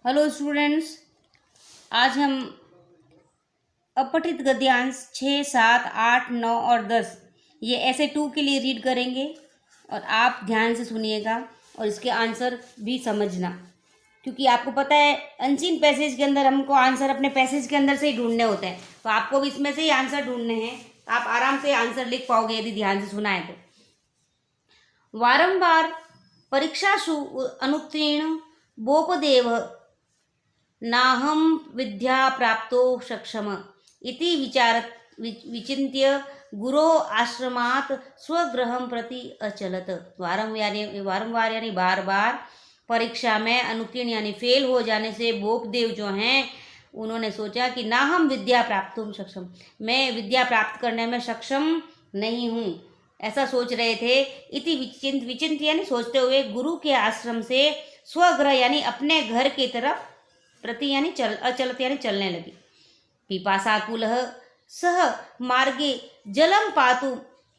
Hello students, आज हम अपठित गद्यांश 6, 7, 8, 9 और 10 ये ऐसे 2 के लिए रीड करेंगे और आप ध्यान से सुनिएगा और इसके आंसर भी समझना, क्योंकि आपको पता है अनसीन पैसेज के अंदर हमको आंसर अपने पैसेज के अंदर से ही ढूंढने होते हैं। तो आपको भी इसमें से ही आंसर ढूंढने हैं। आप आराम से आंसर लिख पाओगे यदि ध्यान से सुना है तो। वारंवार परीक्षासु अनुत्तीर्ण बोपदेव नाहं विद्या प्राप्तो सक्षम इति विचिन्त्य गुरो आश्रमात् स्वगृहं प्रति अचलत। वारंवार यानी बार बार परीक्षा में अनुत्तीर्ण यानी फेल हो जाने से बोपदेव जो हैं उन्होंने सोचा कि ना हम विद्या प्राप्तुम सक्षम, मैं विद्या प्राप्त करने में सक्षम नहीं हूँ, ऐसा सोच रहे थे। इति विचिंत यानी सोचते हुए गुरु के आश्रम से स्वगृह यानी अपने घर की तरफ प्रति यानी अचलत यानी चलने लगी। पिपासाकुलः सह मार्गे जलम पातु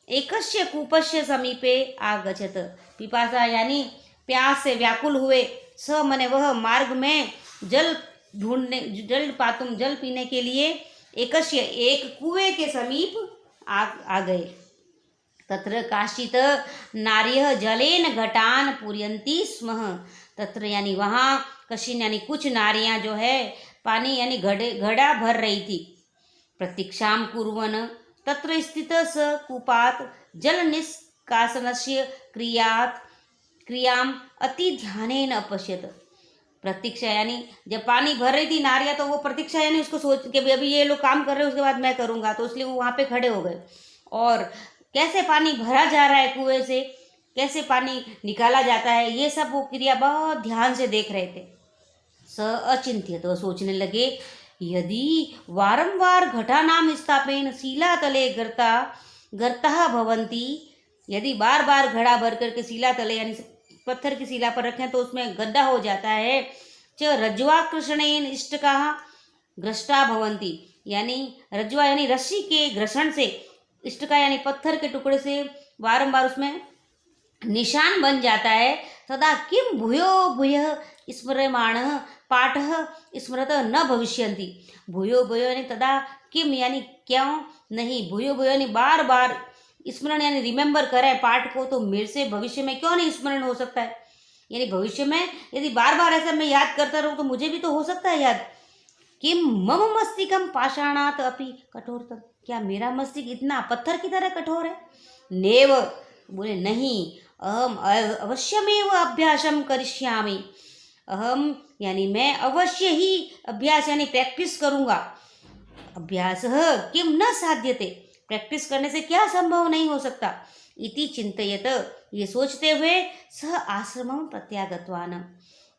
एकस्य कूपस्य समीपे आगच्छत। पिपासा यानी प्यास से व्याकुल हुए, स मने वह मार्ग में जल पीने के लिए एकस्य एक कुएं के समीप आ गए। तत्र काश्चित नार्यः जलेन घटान पूरयन्ति स्म। तत्र यानी वहाँ कशिन यानी कुछ नारियां जो है पानी यानी घड़ा भर रही थी। प्रतीक्षाम कुर्वन् तत्र स्थित स कूपात् जल निष्कासनस्य क्रियाम अति ध्यानेन अपश्यत। प्रतीक्षा यानी जब पानी भर रही थी नारियां, तो वो प्रतीक्षा यानी उसको सोच के अभी ये लोग काम कर रहे हैं उसके बाद मैं करूँगा, तो इसलिए वो वहाँ पे खड़े हो गए और कैसे पानी भरा जा रहा है कुएं से, कैसे पानी निकाला जाता है, ये सब वो क्रिया बहुत ध्यान से देख रहे थे। स अचिंत्य तो सोचने लगे, यदि वारंवार घटानाम स्थापेन शिलातले गर्ता भवन्ति, यदि बार बार घड़ा भर करके शिला तले यानी पत्थर की शिला पर रखें तो उसमें गड्ढा हो जाता है। च रज्ज्वाकृषणेन इष्टकाः ग्रष्टा भवन्ति, यानी रज्वा यानी रस्सी के घर्षण से, इष्टका यानी पत्थर के टुकड़े से बारंबार उसमें निशान बन जाता है। तदा किम भूयो भूयः स्मर्यमाणः पाठः स्मृत न भविष्यन्ति। भूयो भूयो यानी तदा किम यानी क्यों नहीं, भूयो भूयो यानी बार बार स्मरण यानी रिमेंबर करें पाठ को, तो मेरे से भविष्य में क्यों नहीं स्मरण हो सकता है, यानी भविष्य में यदि बार बार ऐसा मैं याद करता रहूँ तो मुझे भी तो हो सकता है याद। किम मम मस्तिष्कम पाषाणात् अपि कठोरतम, क्या मेरा मस्तिष्क इतना पत्थर की तरह कठोर है। नेव बोले नहीं, अहम अवश्यमेव अभ्यासम करिष्यामि, अहम यानी मैं अवश्य ही अभ्यास यानी प्रैक्टिस करूँगा। अभ्यास किम न साध्यते, प्रैक्टिस करने से क्या संभव नहीं हो सकता। इति चिंतयत, ये सोचते हुए सह आश्रमं प्रत्यागतवान,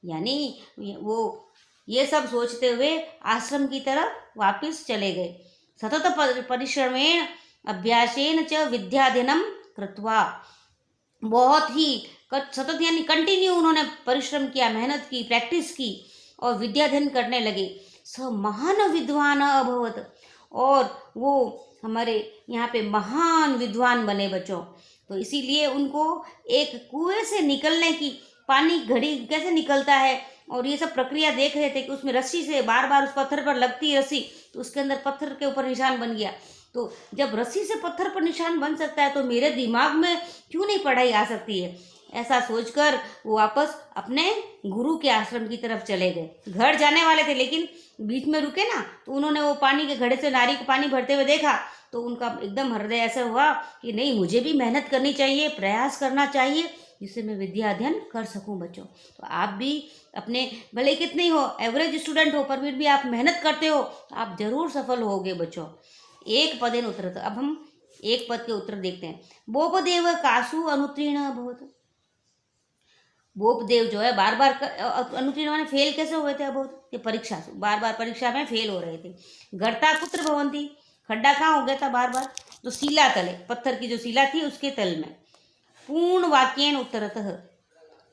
यानी वो ये सब सोचते हुए आश्रम की तरफ वापस चले गए। सतत परिश्रमेण अभ्यासेन च विद्याध्ययनं कृत्वा, बहुत ही सतत यानी कंटिन्यू उन्होंने परिश्रम किया, मेहनत की, प्रैक्टिस की और विद्याध्ययन करने लगे। स महान विद्वान अभवत, और वो हमारे यहाँ पे महान विद्वान बने बच्चों। तो इसीलिए उनको एक कुएं से निकलने की, पानी घड़ी कैसे निकलता है और ये सब प्रक्रिया देख रहे थे कि उसमें रस्सी से बार बार उस पत्थर पर लगती है रस्सी, तो उसके अंदर पत्थर के ऊपर निशान बन गया। तो जब रस्सी से पत्थर पर निशान बन सकता है तो मेरे दिमाग में क्यों नहीं पढ़ाई आ सकती है, ऐसा सोचकर वो वापस अपने गुरु के आश्रम की तरफ चले गए। घर जाने वाले थे लेकिन बीच में रुके ना, तो उन्होंने वो पानी के घड़े से नारी को पानी भरते हुए देखा, तो उनका एकदम हृदय ऐसा हुआ कि नहीं, मुझे भी मेहनत करनी चाहिए, प्रयास करना चाहिए, जिससे मैं विद्या अध्ययन कर सकूं बच्चों। तो आप भी अपने भले कितने ही हो, एवरेज स्टूडेंट हो, पर फिर भी आप मेहनत करते हो तो आप जरूर सफल होगे बच्चों। एक पदेन उत्तर, अब हम एक पद के उत्तर देखते हैं। बोपदेव कासु अनुत्तीर्ण अभवत, बोपदेव जो है बार बार अनुत्तीर्ण माने फेल कैसे हुए थे, अभवत ये परीक्षा, बार बार परीक्षा में फेल हो रहे थे। गर्ता कुत्र भवन्ति, खड्डा कहाँ हो गया था बार बार, तो शिला तले, पत्थर की जो शिला थी उसके तल में। पूर्ण वाक्येन उत्तरतः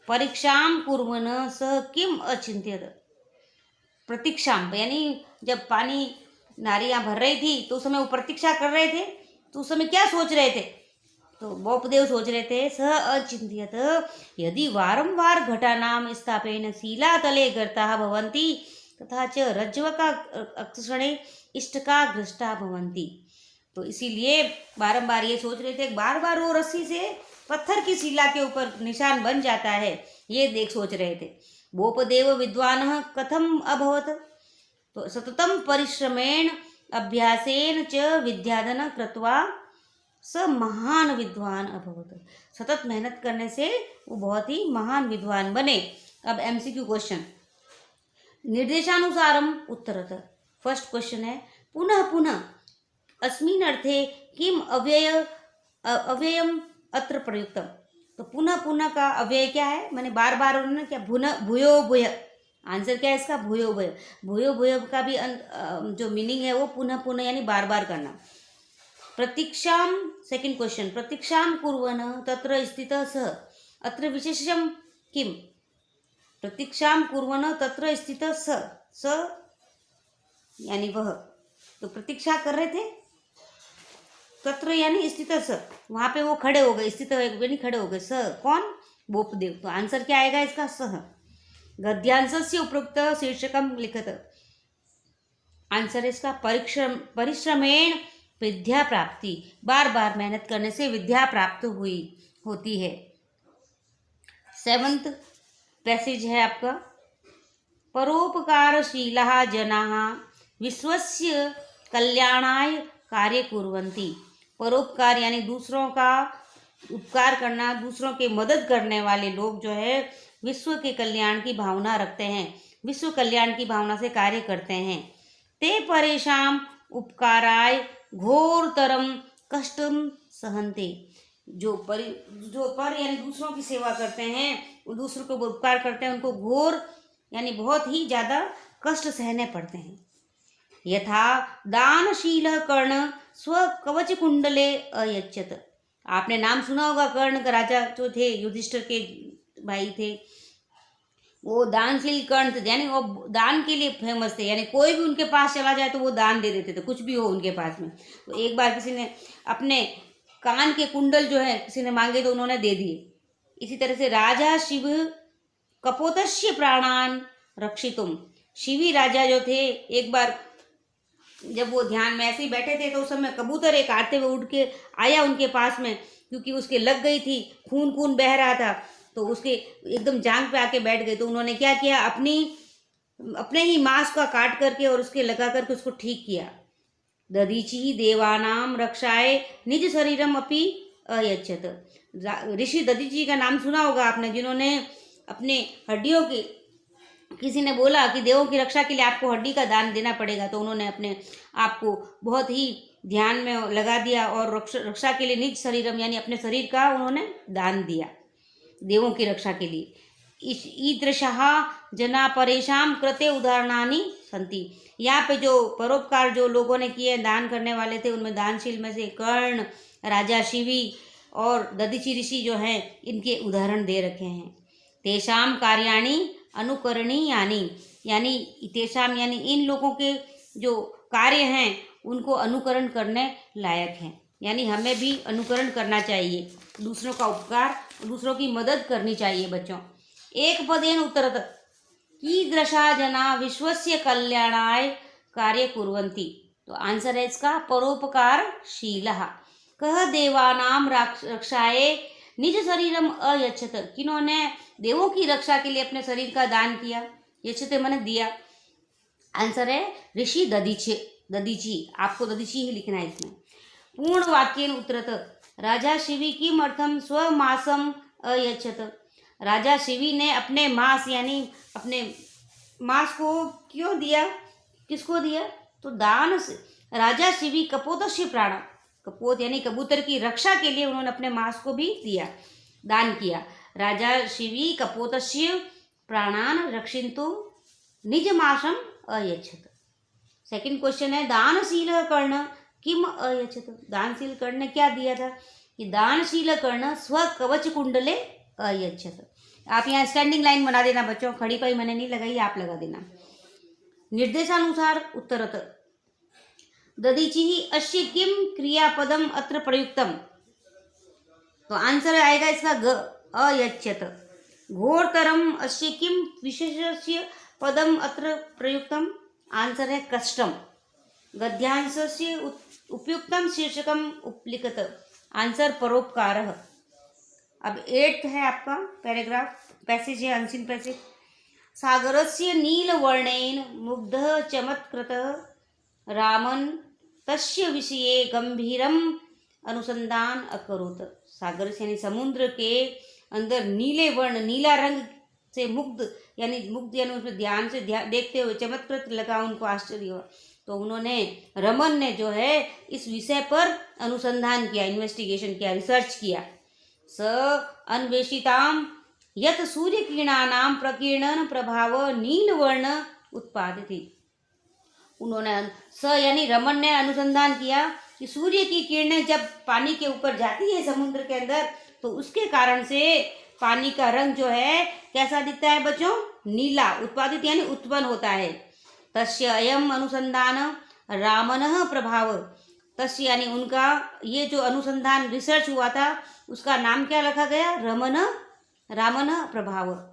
परीक्षाम कुर्वन् सः किम अचिंत्यत। प्रतीक्षाम यानी जब पानी नारियां भर रही थी तो उस समय वो प्रतीक्षा कर रहे थे, तो उस समय क्या सोच रहे थे, तो बोपदेव सोच रहे थे, सः अचिन्तयत् यदि वारंवार घटानां स्थापेन शिलातले गर्ताः भवन्ति तथा च रज्ज्वका क्षणे इष्टका घृष्टा भवन्ति। तो इसीलिए बारंबार ये सोच रहे थे, बार बार वो रस्सी से पत्थर की शिला के ऊपर निशान बन जाता है, ये देख सोच रहे थे। बोपदेव विद्वानः कथम अभवत्, तो सततं परिश्रमेण अभ्यासेन च विद्याधन कृत्वा स महान विद्वान अभवत्। सतत मेहनत करने से वो बहुत ही महान विद्वान बने। अब एमसीक्यू क्वेश्चन, निर्देशानुसारम उत्तरत। फर्स्ट क्वेश्चन है, पुनः पुनः अस्मिन् अर्थे किम अव्ययम अत्र प्रयुक्तम। तो पुनः पुनः का अव्यय क्या है, मैंने बार बार उन्होंने क्या, भूयो भूय। आंसर क्या है इसका, भूयो भूय। भूयो भूय का भी जो मीनिंग है वो पुनः पुनः यानी बार बार करना। प्रतीक्षां, सेकंड क्वेश्चन, प्रतीक्षां कुर्वन् तत्र स्थितः सः, अत्र विशेषं किम। प्रतीक्षां कुर्वन् तत्र स्थितः स यानी वह, तो प्रतीक्षा कर रहे थे, तत्र यानी स्थितः स, वहाँ पे वो खड़े हो गए, स्थित यानी खड़े हो गए, स कौन, बोपदेव। तो आंसर क्या आएगा इसका, सह। गद्यांशस्य उपरोक्त शीर्षकम लिखत। आंसर है इसका परिश्रमेण विद्या प्राप्ति, बार बार मेहनत करने से विद्या प्राप्त होती है। सेवंथ पैसेज है आपका, परोपकारशीलाः जनाः विश्वस्य कल्याणाय कार्य कुर्वन्ति। परोपकार यानी दूसरों का उपकार करना, दूसरों के मदद करने वाले लोग जो है विश्व के कल्याण की भावना रखते हैं, विश्व कल्याण की भावना से कार्य करते हैं। ते परेशान उपकाराय घोरतरम कष्टम सहन्ते। जो पर यानी दूसरों की सेवा करते हैं, वो दूसरों को उपकार करते हैं, उनको घोर यानी बहुत ही ज़्यादा कष्ट सहने पड़ते हैं। यथा दानशील कर्ण स्व कवच कुंडले अयच्छत। आपने नाम सुना होगा, कर्ण का राजा जो थे, युधिष्ठिर के भाई थे, वो दानशील कर्ण थे, यानी वो दान के लिए फेमस थे, यानी कोई भी उनके पास चला जाए तो वो दान दे देते थे, कुछ भी हो उनके पास में। तो एक बार किसी ने अपने कान के कुंडल जो है किसी ने मांगे तो उन्होंने दे दिए। इसी तरह से राजा शिव कपोतस्य प्राणान रक्षितुम। शिवी राजा जो थे, एक बार जब वो ध्यान में ऐसे ही बैठे थे तो उस समय कबूतर एक आते हुए उड़ के आया उनके पास में, क्योंकि उसके लग गई थी, खून बह रहा था, तो उसके एकदम जांग पे आके बैठ गए। तो उन्होंने क्या किया, अपने ही मांस का काट करके और उसके लगा करके उसको ठीक किया। दधीचि देवानाम रक्षाए निज शरीरम अपि अयच्छत। ऋषि दधीचि का नाम सुना होगा आपने, जिन्होंने अपने हड्डियों के, किसी ने बोला कि देवों की रक्षा के लिए आपको हड्डी का दान देना पड़ेगा, तो उन्होंने अपने आप को बहुत ही ध्यान में लगा दिया और रक्षा के लिए निज शरीरम यानी अपने शरीर का उन्होंने दान दिया देवों की रक्षा के लिए। ईदृशः जना परेशान कृते उदाहरणानि सन्ति। यहाँ पे जो परोपकार जो लोगों ने किए, दान करने वाले थे, उनमें दानशील में से कर्ण, राजा शिवी और दधीचि ऋषि जो हैं, इनके उदाहरण दे रखे हैं। तेषाम कार्याणि अनुकरणीयानि, यानी तेषाम यानी इन लोगों के जो कार्य हैं उनको अनुकरण करने लायक हैं, यानी हमें भी अनुकरण करना चाहिए, दूसरों का उपकार, दूसरों की मदद करनी चाहिए। बच्चों, एक पदेन उत्तरत कीदृशा जना विश्वस्य कल्याणाय कार्य कुर्वन्ति। तो आंसर है इसका परोपकारशीलः। कह देवानाम रक्षाये निज शरीरम अयच्छत। किन्होंने देवों की रक्षा के लिए अपने शरीर का दान किया, यच्छते मैंने दिया। आंसर है ऋषि दधीचि, आपको दधीचि ही लिखना है इसमें। पूर्ण वाक्येन उत्तरत राजा शिवी किम अर्थम स्वमासम अयच्छत। राजा शिवी ने अपने मांस यानी अपने मांस को क्यों दिया, किसको दिया, तो दान से। राजा शिवी कपोतस्य प्राण, कपोत यानी कबूतर की रक्षा के लिए उन्होंने अपने मांस को भी दिया, दान किया। राजा शिवी कपोतस्य प्राणान रक्षितुं निज मासम अयच्छत। सेकंड क्वेश्चन है, दानशील कर्ण किम अयच्छत। दानशील कर्ण ने क्या दिया था, कि दानशील कर्ण स्व कवच कुंडले अयच्छत। आप यहाँ स्टैंडिंग लाइन बना देना बच्चों, खड़ी पाई मैंने नहीं लगाई, आप लगा देना। निर्देशानुसार उत्तरत दधीचि अस्य किम क्रियापदम अत्र प्रयुक्तम। तो आंसर आएगा इसका ग, अयच्छत। घोरतरम अस्य किम विशेषस्य पदम अत्र प्रयुक्तम, आंसर है कष्टम। गद्यांशस्य उपयुक्तम शीर्षकम उपलिखत, आंसर परोपकारः। अब 8th है आपका पैराग्राफ, पैसेज है, अनसीन पैसेज। सागरस्य नीलवर्णेन मुग्धः चमत्कृतः रामन तस्य विषये गंभीरम अनुसंधान अकरोत। सागर से यानी समुद्र के अंदर नीले वर्ण, नीला रंग से मुग्ध यानी उसमें ध्यान से देखते हुए चमत्कृत लगा, उनको आश्चर्य हुआ। तो उन्होंने, रमन ने जो है इस विषय पर अनुसंधान किया, इन्वेस्टिगेशन किया, रिसर्च किया। स अन्वेषिताम यत सूर्य किरणानाम प्रकीर्णन प्रभाव नीलवर्ण उत्पादित। उन्होंने यानी रमन ने अनुसंधान किया कि सूर्य की किरणें जब पानी के ऊपर जाती है समुद्र के अंदर, तो उसके कारण से पानी का रंग जो है कैसा दिखता है बच्चों, नीला, उत्पादित यानी उत्पन्न होता है। तस्य अयम अनुसंधान रामनः प्रभाव, तस्य यानी उनका ये जो अनुसंधान रिसर्च हुआ था उसका नाम क्या रखा गया, रामनः प्रभाव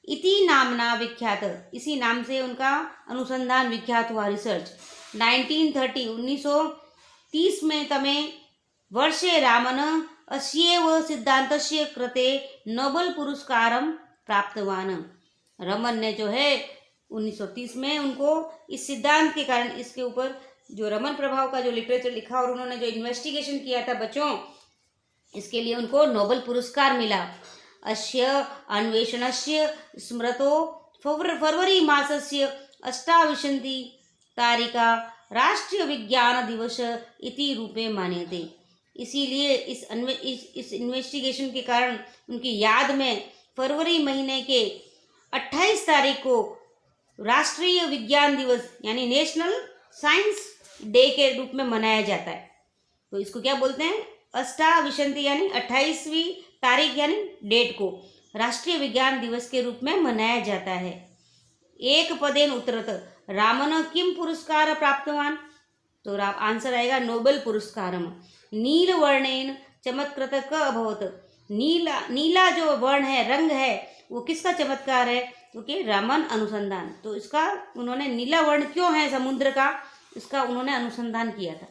इति नामना विख्यात, इसी नाम से उनका अनुसंधान विख्यात हुआ, रिसर्च। 1930 में तमे वर्षे रामन अस्येव सिद्धांतस्य कृते नोबेल पुरस्कारम प्राप्तवान। रमन ने जो है 1930 में उनको इस सिद्धांत के कारण, इसके ऊपर जो रमन प्रभाव का जो लिटरेचर लिखा और उन्होंने जो इन्वेस्टिगेशन किया था बच्चों, इसके लिए उनको नोबेल पुरस्कार मिला। अस्य अन्वेषणस्य स्मृतो फरवरी मासस्य 28 तारिका राष्ट्रीय विज्ञान दिवस इति रूपे मान्यते। इसीलिए इस इन्वेस्टिगेशन के कारण उनकी याद में फरवरी महीने के 28 तारीख को राष्ट्रीय विज्ञान दिवस यानी नेशनल साइंस डे के रूप में मनाया जाता है। तो इसको क्या बोलते हैं, अष्टाविंशति यानी 28वीं तारीख यानी डेट को राष्ट्रीय विज्ञान दिवस के रूप में मनाया जाता है। एक पदेन उत्तरत रामन किम पुरस्कार प्राप्तवान, तो आंसर आएगा नोबेल पुरस्कारम। नीलवर्णेन चमत्कृत क अभवत, नीला जो वर्ण है, रंग है, वो किसका चमत्कार है, क्योंकि रामन अनुसंधान। तो इसका उन्होंने नीला वर्ण क्यों है समुद्र का, इसका उन्होंने अनुसंधान किया था।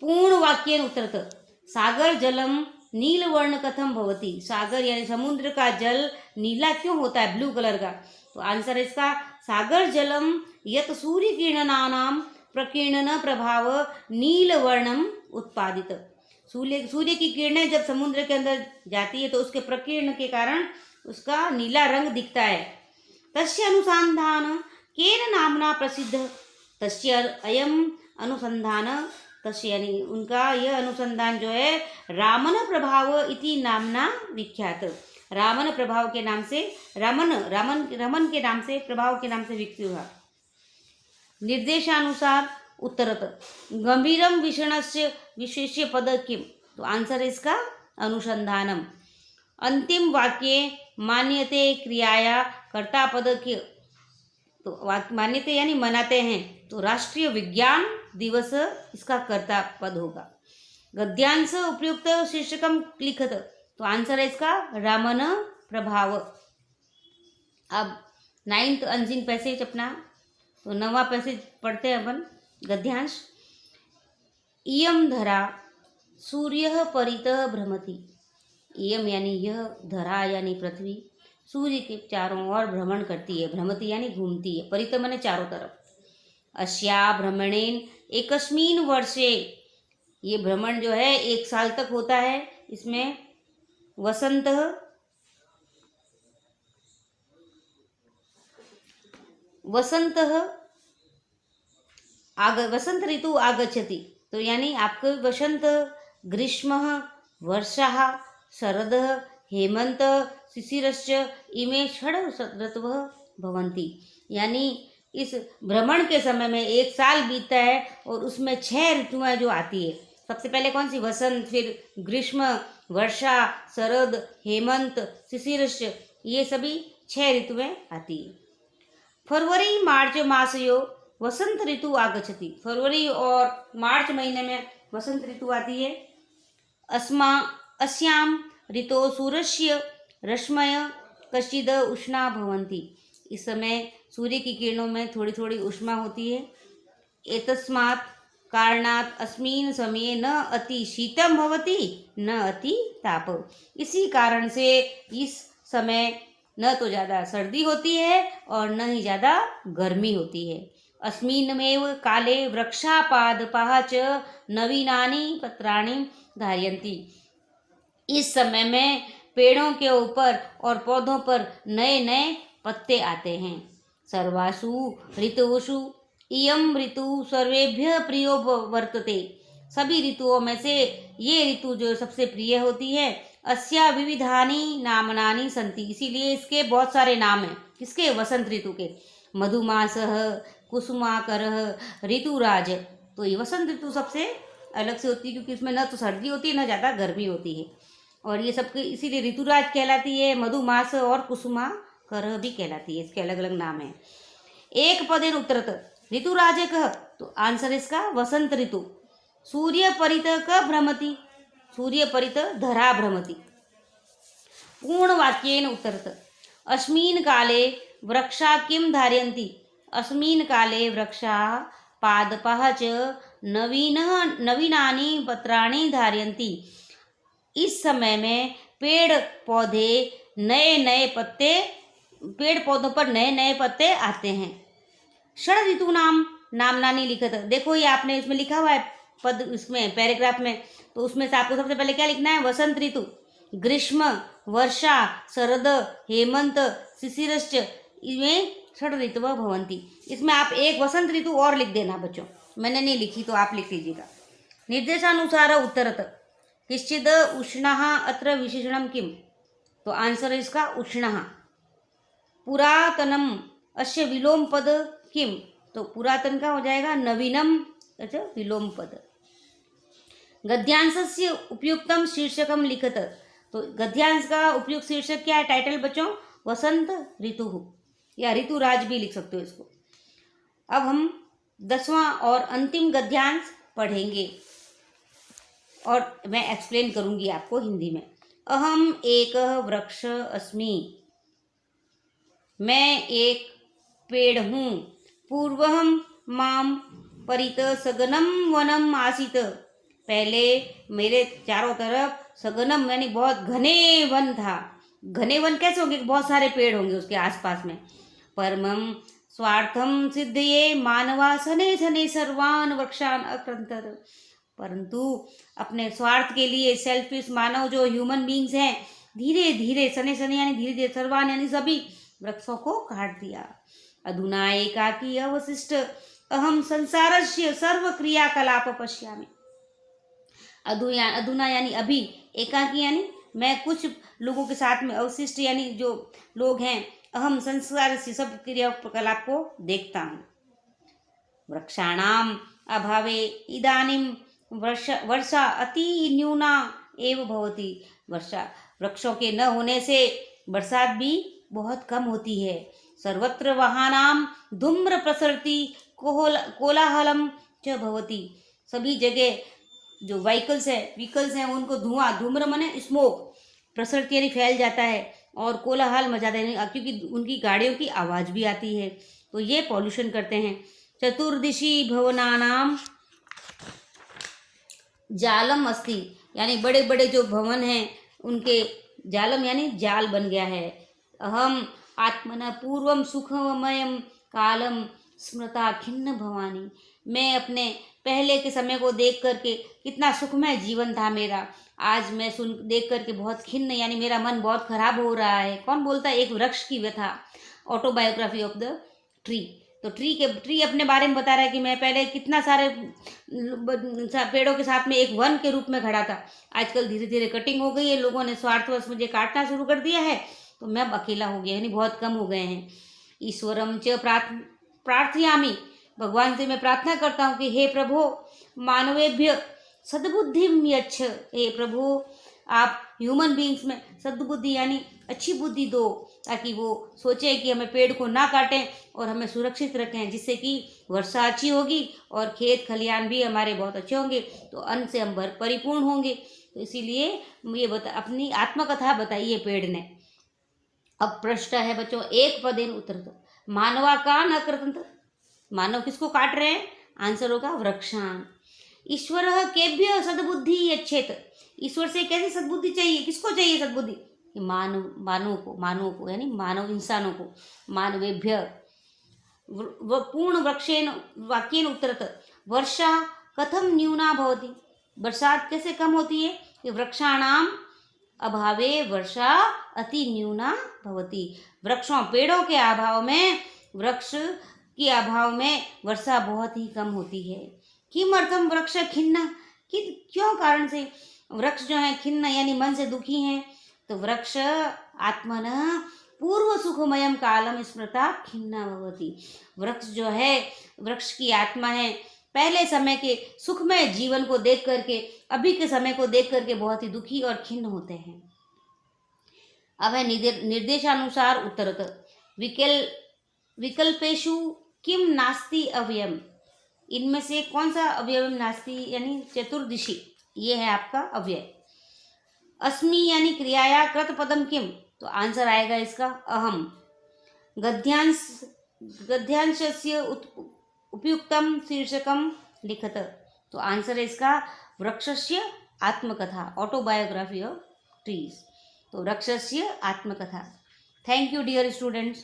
पूर्ण वाक्येन उत्तरत सागर जलम नीलवर्ण कथम भवति, सागर यानी समुद्र का जल नीला क्यों होता है, ब्लू कलर का। तो आंसर है इसका सागर जलम यत सूर्य किरणनानाम प्रकीर्णन प्रभाव नीलवर्णम उत्पादित। सूर्य की किरणें जब समुद्र के अंदर जाती है तो उसके प्रकीर्ण के कारण उसका नीला रंग दिखता है। तस्य अनुसंधान केन नामना प्रसिद्ध, तस्य अयम अनुसंधान, तस्य यानी उनका यह अनुसंधान जो है रामन प्रभाव इति नामना विख्यात, रामन प्रभाव के नाम से, रमन के नाम से, प्रभाव के नाम से विकसित हुआ। निर्देशानुसार उत्तरत गंभीरम विषणस्य विशेष्य पद किम, तो आंसर है इसका अनुसंधानम। अंतिम वाक्य मान्यते क्रियाया कर्ता पद के, तो मान्यते यानी मनाते हैं, तो राष्ट्रीय विज्ञान दिवस इसका कर्ता पद होगा। गद्यांश उपयुक्त शीर्षकम लिखत, तो आंसर है इसका रामन प्रभाव। अब 9th अनसीन पैसेज अपना, तो 9वां पैसेज पढ़ते हैं अपन, गद्यांश। इयम धरा सूर्य परितः भ्रमति, इयम यानी यह, धरा यानी पृथ्वी, सूर्य के चारों ओर भ्रमण करती है, भ्रमति यानी घूमती है, परितः माने चारों तरफ। अस्या भ्रमणेन एकस्मिन वर्षे, ये भ्रमण जो है 1 साल तक होता है। इसमें वसंत वसंत ऋतु आगच्छति, तो यानी आपको वसंत, ग्रीष्म, वर्षा, शरद, हेमंत, शिशिरश्च इमे 6 ऋतवः भवन्ति, यानी इस भ्रमण के समय में 1 साल बीतता है और उसमें 6 ऋतुएं जो आती है। सबसे पहले कौन सी, वसंत, फिर ग्रीष्म, वर्षा, शरद, हेमंत, शिशिरश्च, ये सभी 6 ऋतुएं आती है। फरवरी मार्च मासयो वसंत ऋतु आगच्छति, फरवरी और मार्च महीने में वसंत ऋतु आती है। अस्याम ऋतो सूर्यस्य रश्मय कश्चिद उष्णा भवन्ति। इस समय सूर्य की किरणों में थोड़ी थोड़ी उष्मा होती है। एतस्मात् कारणात् अस्मिन् समये न अति शीतम भवति न अति ताप। इसी कारण से इस समय न तो ज़्यादा सर्दी होती है और न ही ज़्यादा गर्मी होती है। अस्मिन्नेव काले वृक्षापादपाः च नवीनानि पत्राणि धारयन्ति। इस समय में पेड़ों के ऊपर और पौधों पर नए नए पत्ते आते हैं। सर्वासु ऋतुषु इयं ऋतु सर्वेभ्य प्रियो वर्तते। सभी ऋतुओं में से ये ऋतु जो सबसे प्रिय होती है। अस्या विविधानि नामनानि सन्ति। इसीलिए इसके बहुत सारे नाम हैं। किसके? वसंत ऋतु के। मधुमासः, कुसुमाकरः, ऋतुराज। तो ये वसंत ऋतु सबसे अलग से होती है क्योंकि इसमें न तो सर्दी होती है न ज़्यादा गर्मी होती है। और ये सबके इसीलिए ऋतुराज कहलाती है। मधुमास और कुसुमाकरः भी कहलाती है। इसके अलग अलग नाम हैं। एक पदेन उत्तरत ऋतुराज कः? तो आंसर इसका वसंत ऋतु। सूर्य परित क भ्रमति? सूर्य परित धरा भ्रमति। पूर्ण वाक्येन उत्तरत अस्मिन् काले वृक्षा किं धारयन्ति? अस्मिन् काले वृक्षा पादपाः च नवीनानि पत्राणि धारयन्ति। इस समय में पेड़ पौधों पर नए नए पत्ते आते हैं। षड ऋतु नामनानि लिखत। देखो ये आपने इसमें लिखा हुआ है पद, इसमें पैराग्राफ में। तो उसमें से आपको सबसे पहले क्या लिखना है? वसंत ऋतु, ग्रीष्म, वर्षा, शरद, हेमंत, शिशिरश्च इनमें षड ऋतवः भवन्ति। इसमें आप एक वसंत ऋतु और लिख देना बच्चों। मैंने नहीं लिखी तो आप लिख लीजिएगा। निर्देशानुसार उत्तरत किश्चिद उष्णः अत्र विशेषणं किम? तो आंसर इसका उष्णः। पुरातनम अस्य विलोम पद किम? तो पुरातन का हो जाएगा नवीनम। अच्छा, विलोम पद। गद्यांशस्य उपयुक्तम शीर्षकम लिखत। तो गद्यांश का उपयुक्त शीर्षक क्या है? टाइटल बच्चों वसंत ऋतु या ऋतुराज भी लिख सकते हो इसको। अब हम 10वां और अंतिम गद्यांश पढ़ेंगे और मैं एक्सप्लेन करूंगी आपको हिंदी में। अहम एक वृक्ष अस्मि। मैं एक पेड़ हूँ। पूर्वं माम परित सघनम वनम आसीत। पहले मेरे चारों तरफ सघनम यानी बहुत घने वन था। घने वन कैसे होंगे? बहुत सारे पेड़ होंगे उसके आसपास में। परमं स्वार्थम सिद्धये मानवा शनैः शनैः सर्वान् वृक्षान् अकृन्तत। परंतु अपने स्वार्थ के लिए सेल्फिश मानव जो ह्यूमन बींग्स हैं, धीरे धीरे शनैः शनैः यानी धीरे धीरे, सर्वान् यानी सभी वृक्षों को काट दिया। अधुना एकाकी अवशिष्ट अहम संसारस्य सर्व क्रियाकलाप पश्यामि। अधुना यानी अभी, एकाकी यानी मैं कुछ लोगों के साथ में, अवशिष्ट यानी जो लोग हैं, अहम संसार से सब क्रियाकलाप को देखता हूँ। वृक्षाणाम अभावे इदानीम वर्षा अति न्यूना एव भवति। वृक्षों के न होने से बरसात भी बहुत कम होती है। सर्वत्र वाहनाम धूम्र प्रसरति कोलाहलम च भवति। सभी जगह जो व्हीकल्स हैं उनको धूम्र माने स्मोक, प्रसरति यानी फैल जाता है और कोलाहल मचाते हैं क्योंकि उनकी गाड़ियों की आवाज़ भी आती है, तो ये पॉल्यूशन करते हैं। चतुर्दिशी भवनानाम जालम अस्ति। यानी बड़े बड़े जो भवन हैं उनके जालम यानी जाल बन गया है। अहम आत्मना पूर्वम सुखमयम कालम स्मृता खिन्न भवानी। मैं अपने पहले के समय को देख करके, कितना सुखमय जीवन था मेरा, आज मैं देख करके बहुत खिन्न यानी मेरा मन बहुत खराब हो रहा है। कौन बोलता है? एक वृक्ष की व्यथा, ऑटोबायोग्राफी ऑफ द ट्री। तो ट्री अपने बारे में बता रहा है कि मैं पहले कितना सारे पेड़ों के साथ में एक वन के रूप में खड़ा था। आजकल धीरे धीरे कटिंग हो गई है, लोगों ने स्वार्थवश मुझे काटना शुरू कर दिया है, तो मैं अब अकेला हो गया, यानी बहुत कम हो गए हैं। ईश्वरम च प्रार्थयामि। भगवान से मैं प्रार्थना करता हूँ कि हे प्रभु मानवेभ्य सद्बुद्धिम यच्छ। हे प्रभु आप ह्यूमन बींग्स में सद्बुद्धि यानी अच्छी बुद्धि दो, ताकि वो सोचें कि हमें पेड़ को ना काटें और हमें सुरक्षित रखें, जिससे कि वर्षा अच्छी होगी और खेत खलियान भी हमारे बहुत अच्छे होंगे, तो अन्न से हम परिपूर्ण होंगे। तो इसीलिए ये अपनी आत्मकथा बताई है पेड़ ने। अब प्रश्न है बच्चों, एक पदेन उत्तरत मानवा का न कृतंत, मानव किसको काट रहे हैं? आंसर होगा वृक्षान। ईश्वर केभ्य सद्बुद्धि यच्छेत, ईश्वर से कैसी सद्बुद्धि चाहिए? किसको चाहिए सद्बुद्धि? मानव को यानी मानव इंसानों को। मानवेभ्य पूर्ण वृक्षेन वाक्येन उत्तरत वर्षा कथम न्यूना भवति, बरसात कैसे कम होती है? कि वृक्षाणाम अभावे वर्षा अति न्यूना भवति, वृक्षों पेड़ों के अभाव में, वृक्ष के अभाव में वर्षा बहुत ही कम होती है। किमर्थम वृक्ष खिन्न, कि क्यों कारण से वृक्ष जो है खिन्न यानी मन से दुखी हैं? तो वृक्ष आत्मन पूर्व सुखमयम कालम स्मृता खिन्ना भवति, वृक्ष जो है, वृक्ष की आत्मा है, पहले समय के सुखमय जीवन को देख करके, अभी के समय को देख करके बहुत ही दुखी और खिन्न होते हैं। अब है निर्देशानुसार उत्तरत विकल्पेशु किम नास्ति अवयम, इनमें से कौन सा अवयव नास्ति यानी चतुर्दिशी, ये है आपका अव्यय। अस्मि यानी क्रियाया कृत पदम किम, तो आंसर आएगा इसका अहम। गद्यांशस्य उपयुक्तम शीर्षकम लिखत, तो आंसर है इसका वृक्षस्य आत्मकथा, ऑटोबायोग्राफी ऑफ ट्रीज, तो वृक्षस्य आत्मकथा। Thank you dear students.